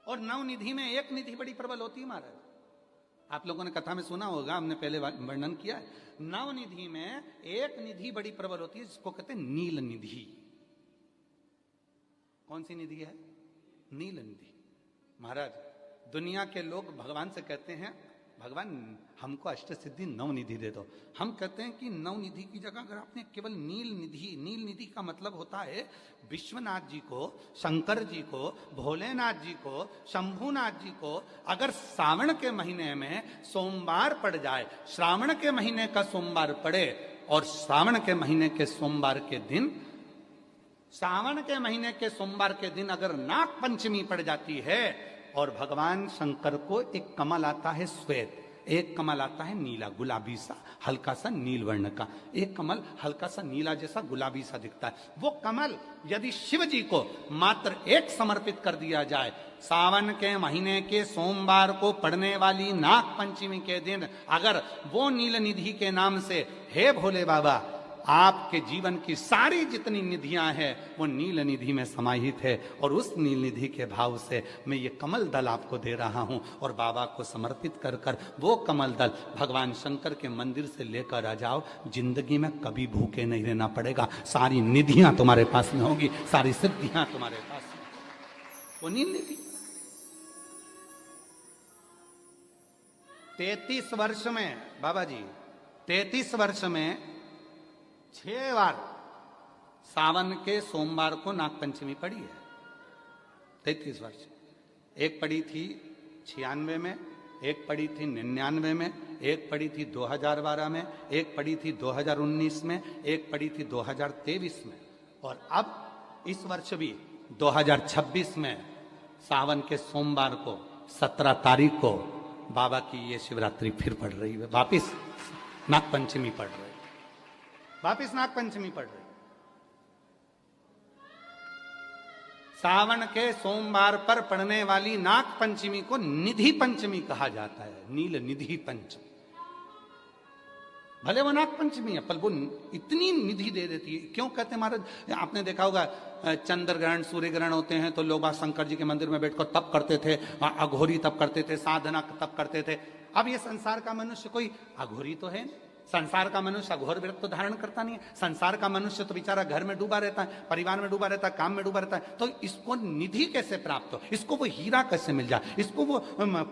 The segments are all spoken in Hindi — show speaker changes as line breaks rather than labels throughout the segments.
और नवनिधि में एक निधि बड़ी प्रबल होती है महाराज। आप लोगों ने कथा में सुना होगा, हमने पहले वर्णन किया है। नवनिधि में एक निधि बड़ी प्रबल होती है जिसको कहते हैं नील निधि। कौन सी निधि है? नील निधि। महाराज दुनिया के लोग भगवान से कहते हैं भगवान हमको अष्ट सिद्धि नवनिधि दे दो। हम कहते हैं कि नवनिधि की जगह अगर आपने केवल नील निधि का मतलब होता है विश्वनाथ जी को, शंकर जी को, भोलेनाथ जी को, शंभुनाथ जी को अगर सावन के महीने में सोमवार पड़ जाए, श्रावण के महीने का सोमवार पड़े और सावन के महीने के सोमवार के दिन, सावन के महीने के सोमवार के दिन अगर नाग पंचमी पड़ जाती है और भगवान शंकर को एक कमल आता है श्वेत, एक कमल आता है नीला गुलाबी सा हल्का सा नील वर्ण का, एक कमल हल्का सा नीला जैसा गुलाबी सा दिखता है। वो कमल यदि शिव जी को मात्र एक समर्पित कर दिया जाए, सावन के महीने के सोमवार को पड़ने वाली नाग पंचमी के दिन अगर वो नील निधि के नाम से हे भोले बाबा आपके जीवन की सारी जितनी निधियां हैं वो नील निधि में समाहित है, और उस नील निधि के भाव से मैं ये कमल दल आपको दे रहा हूं और बाबा को समर्पित कर कर वो कमल दल भगवान शंकर के मंदिर से लेकर आ जाओ, जिंदगी में कभी भूखे नहीं रहना पड़ेगा, सारी निधियां तुम्हारे पास में होगी, सारी सिद्धियां तुम्हारे पास में। वो नील निधि 33 वर्ष में बाबा जी 33 वर्ष में 6 बार सावन के सोमवार को नागपंचमी पड़ी है। 33 वर्ष। एक पड़ी थी 96 में, एक पड़ी थी 99 में, एक पड़ी थी 2012 में, एक पड़ी थी 2019 में, एक पड़ी थी 2023 में, और अब इस वर्ष भी 2026 में सावन के सोमवार को 17 तारीख को बाबा की ये शिवरात्रि फिर पड़ रही है, वापिस नागपंचमी पड़ रही है, वापिस नागपंचमी पड़ रही। सावन के सोमवार पर पड़ने वाली नाग पंचमी को निधि पंचमी कहा जाता है, नील निधि पंचमी। भले वो नाग पंचमी है पर वो इतनी निधि दे देती है। क्यों कहते हैं महाराज? आपने देखा होगा चंद्र ग्रहण सूर्य ग्रहण होते हैं तो लोग शंकर जी के मंदिर में बैठकर तप करते थे, अघोरी तप करते थे, साधना तप करते थे। अब ये संसार का मनुष्य कोई अघोरी तो है, संसार का मनुष्य अघोर व्रत तो धारण करता नहीं है। संसार का मनुष्य तो बेचारा घर में डूबा रहता है, परिवार में डूबा रहता है, काम में डूबा रहता है। तो इसको निधि कैसे प्राप्त हो, इसको वो हीरा कैसे मिल जाए, इसको वो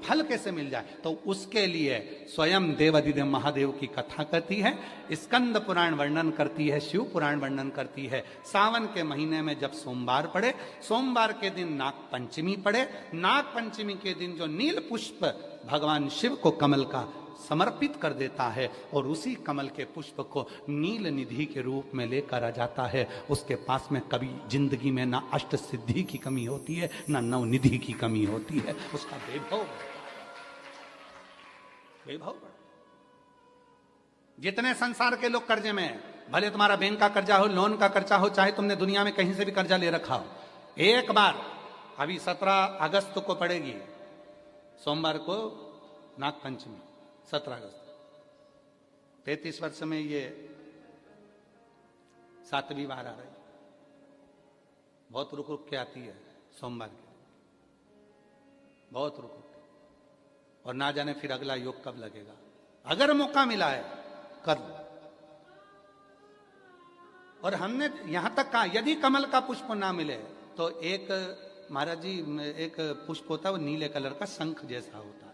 फल कैसे मिल जाए? तो उसके लिए स्वयं देवाधिदेव महादेव की कथा कहती है, स्कंद पुराण वर्णन करती है, शिव पुराण वर्णन करती है। सावन के महीने में जब सोमवार पड़े, सोमवार के दिन नाग पंचमी पड़े, नाग पंचमी के दिन जो नील पुष्प भगवान शिव को कमल का समर्पित कर देता है और उसी कमल के पुष्प को नील निधि के रूप में लेकर आ जाता है, उसके पास में कभी जिंदगी में ना अष्ट सिद्धि की कमी होती है ना नव निधि की कमी होती है। उसका वैभव वैभव जितने संसार के लोग कर्जे में, भले तुम्हारा बैंक का कर्जा हो, लोन का कर्जा हो, चाहे तुमने दुनिया में कहीं से भी कर्जा ले रखा हो, एक बार अभी 17 अगस्त को पड़ेगी, सोमवार को नाग पंचमी 17 अगस्त। 33 वर्ष में ये 7वीं बार आ रही, बहुत रुक रुक के आती है सोमवार के, बहुत रुक रुक के, और ना जाने फिर अगला योग कब लगेगा। अगर मौका मिला है कर लो। और हमने यहां तक कहा यदि कमल का पुष्प ना मिले तो एक महाराज जी एक पुष्प होता है, वो नीले कलर का शंख जैसा होता है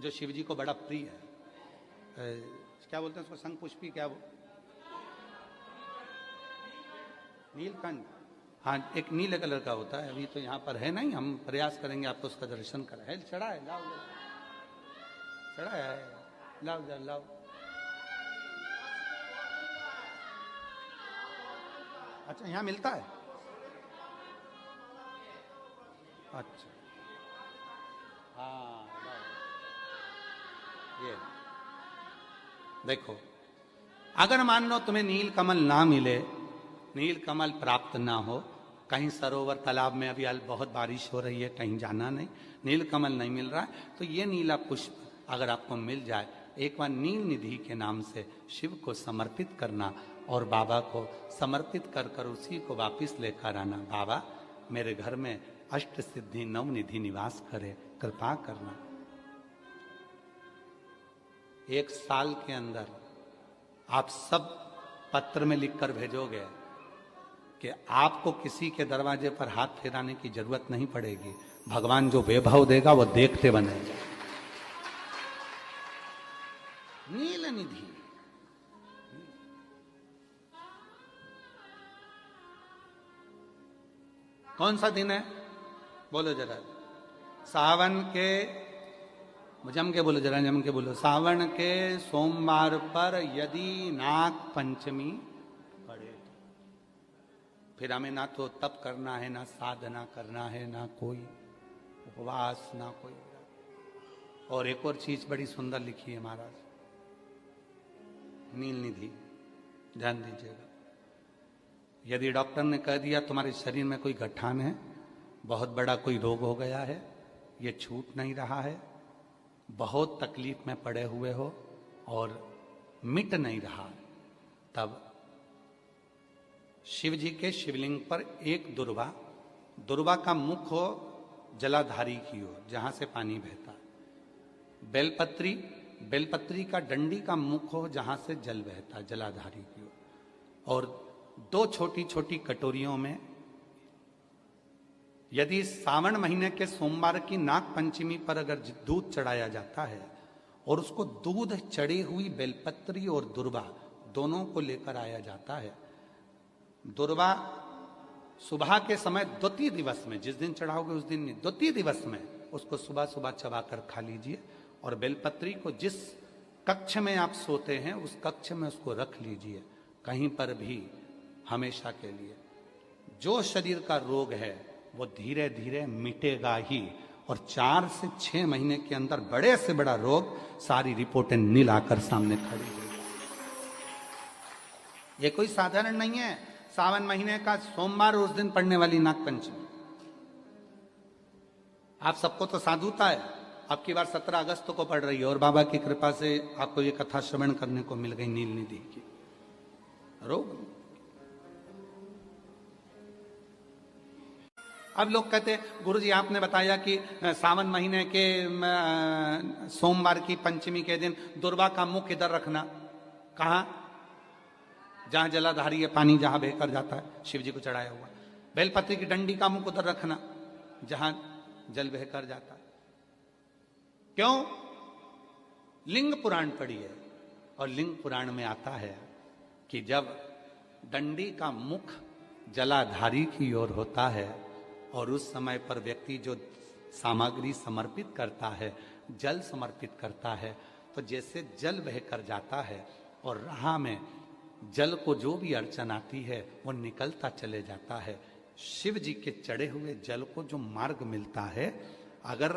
जो शिव जी को बड़ा प्रिय है। क्या बोलते हैं उसको? शंख पुष्पी, क्या वो नीलकंठ, हाँ एक नीले कलर का होता है। अभी तो यहाँ पर है नहीं, हम प्रयास करेंगे आपको उसका दर्शन कराए। चढ़ा है, लाओ चढ़ा है, लाओ जरा लाओ। अच्छा यहाँ मिलता है, अच्छा हाँ ये देखो, अगर मान लो तुम्हें नील कमल ना मिले, नील कमल प्राप्त ना हो, कहीं सरोवर तालाब में अभी बहुत बारिश हो रही है, कहीं जाना नहीं, नील कमल नहीं मिल रहा है, तो ये नीला पुष्प अगर आपको मिल जाए, एक बार नील निधि के नाम से शिव को समर्पित करना और बाबा को समर्पित कर कर उसी को वापिस लेकर आना। बाबा मेरे घर में अष्ट सिद्धि नवनिधि निवास करे, कृपा करना। 1 साल के अंदर आप सब पत्र में लिखकर भेजोगे कि आपको किसी के दरवाजे पर हाथ फेराने की जरूरत नहीं पड़ेगी, भगवान जो वैभव देगा वो देखते बनेगा। नील निधि, कौन सा दिन है बोलो जरा, सावन के, जम के बोलो जरा, जम के बोलो, सावन के सोमवार पर यदि नाग पंचमी पड़े तो फिर हमें ना तो तप करना है, ना साधना करना है, ना कोई उपवास, ना कोई। और एक और चीज बड़ी सुंदर लिखी है महाराज, नील निधि, ध्यान दीजिएगा। यदि डॉक्टर ने कह दिया तुम्हारे शरीर में कोई गठान है, बहुत बड़ा कोई रोग हो गया है, ये छूट नहीं रहा है, बहुत तकलीफ में पड़े हुए हो और मिट नहीं रहा, तब शिव जी के शिवलिंग पर एक दुर्वा, दुर्वा का मुख हो जलाधारी की ओर जहां से पानी बहता है, बेलपत्री, बेलपत्री का डंडी का मुख हो जहां से जल बहता है जलाधारी की ओर, और 2 छोटी छोटी कटोरियों में, यदि सावन महीने के सोमवार की नाग पंचमी पर अगर दूध चढ़ाया जाता है और उसको दूध चढ़ी हुई बेलपत्री और दुर्वा दोनों को लेकर आया जाता है, दुर्वा सुबह के समय द्वितीय दिवस में, जिस दिन चढ़ाओगे उस दिन नहीं, द्वितीय दिवस में उसको सुबह सुबह चबाकर खा लीजिए, और बेलपत्री को जिस कक्ष में आप सोते हैं उस कक्ष में उसको रख लीजिए, कहीं पर भी, हमेशा के लिए। जो शरीर का रोग है वो धीरे धीरे मिटेगा ही, और 4 से 6 महीने के अंदर बड़े से बड़ा रोग सारी रिपोर्टें नील आकर सामने खड़ी होगी। ये कोई साधारण नहीं है, सावन महीने का सोमवार उस दिन पड़ने वाली नाग पंचमी। आप सबको तो साधुता है, अब की बार 17 अगस्त को पड़ रही है, और बाबा की कृपा से आपको ये कथा श्रवण करने को मिल गई नील निधि की। रोग, अब लोग कहते गुरुजी आपने बताया कि सावन महीने के सोमवार की पंचमी के दिन दुर्वा का मुख इधर रखना, कहा, जहां जलाधारी है, पानी जहां बहकर जाता है शिव जी को चढ़ाया हुआ, बेलपत्री की डंडी का मुख उधर रखना जहां जल बहकर जाता है। क्यों? लिंग पुराण पढ़ी है, और लिंग पुराण में आता है कि जब डंडी का मुख जलाधारी की ओर होता है और उस समय पर व्यक्ति जो सामग्री समर्पित करता है, जल समर्पित करता है, तो जैसे जल बहकर जाता है और राह में जल को जो भी अड़चन आती है वो निकलता चले जाता है। शिव जी के चढ़े हुए जल को जो मार्ग मिलता है, अगर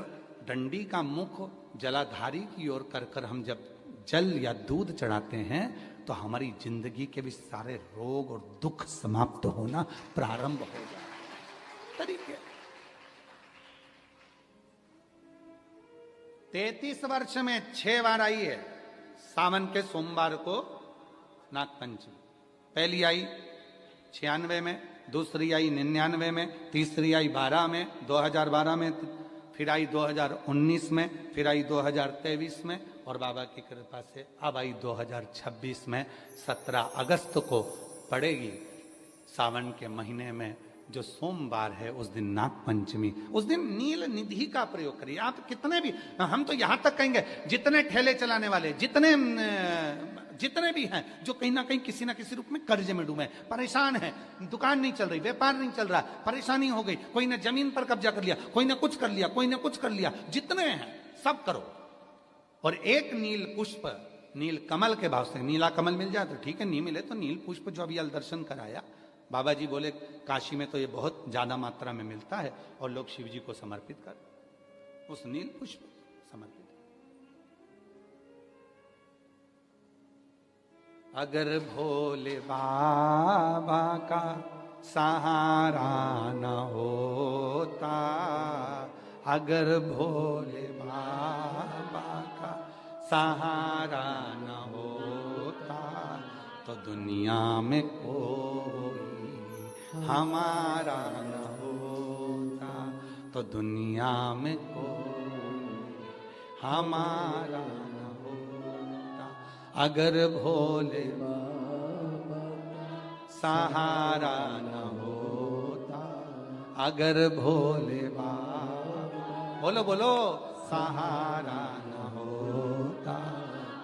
डंडी का मुख जलाधारी की ओर कर कर हम जब जल या दूध चढ़ाते हैं तो हमारी जिंदगी के भी सारे रोग और दुख समाप्त होना प्रारंभ हो जाए। तरीके 33 वर्ष में 6 बार आई है सावन के सोमवार को नागपंचमी। पहली आई 96 में, दूसरी आई 99 में, तीसरी आई 12 में, 2012 में, फिर आई 2019 में, फिर आई 2023 में, और बाबा की कृपा से अब आई 2026 में 17 अगस्त को पड़ेगी। सावन के महीने में जो सोमवार है उस दिन नाग पंचमी, उस दिन नील निधि का प्रयोग करिए। आप कितने भी, हम तो यहां तक कहेंगे जितने ठेले चलाने वाले, जितने भी हैं जो कहीं ना कहीं किसी ना किसी रूप में कर्ज में डूबे, परेशान है, दुकान नहीं चल रही, व्यापार नहीं चल रहा, परेशानी हो गई, कोई ने जमीन पर कब्जा कर लिया, कोई ने कुछ कर लिया, कोई ने कुछ कर लिया, जितने हैं सब करो, और एक नील पुष्प, नील कमल के भाव से, नीला कमल मिल जाए तो ठीक है, नहीं मिले तो नील पुष्प जो अभी दर्शन कराया, बाबा जी बोले काशी में तो ये बहुत ज्यादा मात्रा में मिलता है, और लोग शिव जी को समर्पित कर, उस नील पुष्प समर्पित। अगर भोले बाबा का सहारा न होता, अगर भोले बाबा का सहारा न होता, तो दुनिया में कोई हमारा न होता। तो दुनिया में कोई हमारा न होता, अगर भोले बाबा सहारा न होता, अगर भोले बाबा बोलो बोलो सहारा न होता,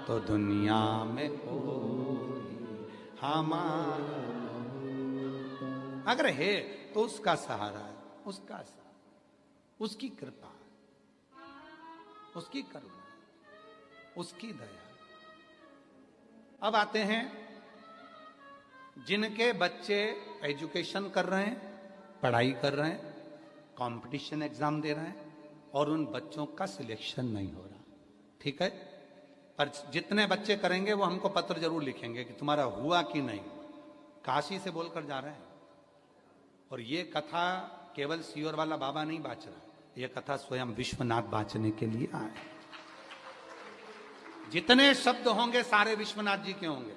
तो दुनिया में कोई हमारा अगर है तो उसका सहारा है, उसका सहारा, उसकी कृपा, उसकी करुणा, उसकी दया। अब आते हैं जिनके बच्चे एजुकेशन कर रहे हैं, पढ़ाई कर रहे हैं, कंपटीशन एग्जाम दे रहे हैं और उन बच्चों का सिलेक्शन नहीं हो रहा, ठीक है। पर जितने बच्चे करेंगे वो हमको पत्र जरूर लिखेंगे कि तुम्हारा हुआ कि नहीं। काशी से बोलकर जा रहे हैं। और ये कथा केवल सीहोर वाला बाबा नहीं बाँच रहा, ये कथा स्वयं विश्वनाथ बाँचने के लिए आए। जितने शब्द होंगे सारे विश्वनाथ जी के होंगे।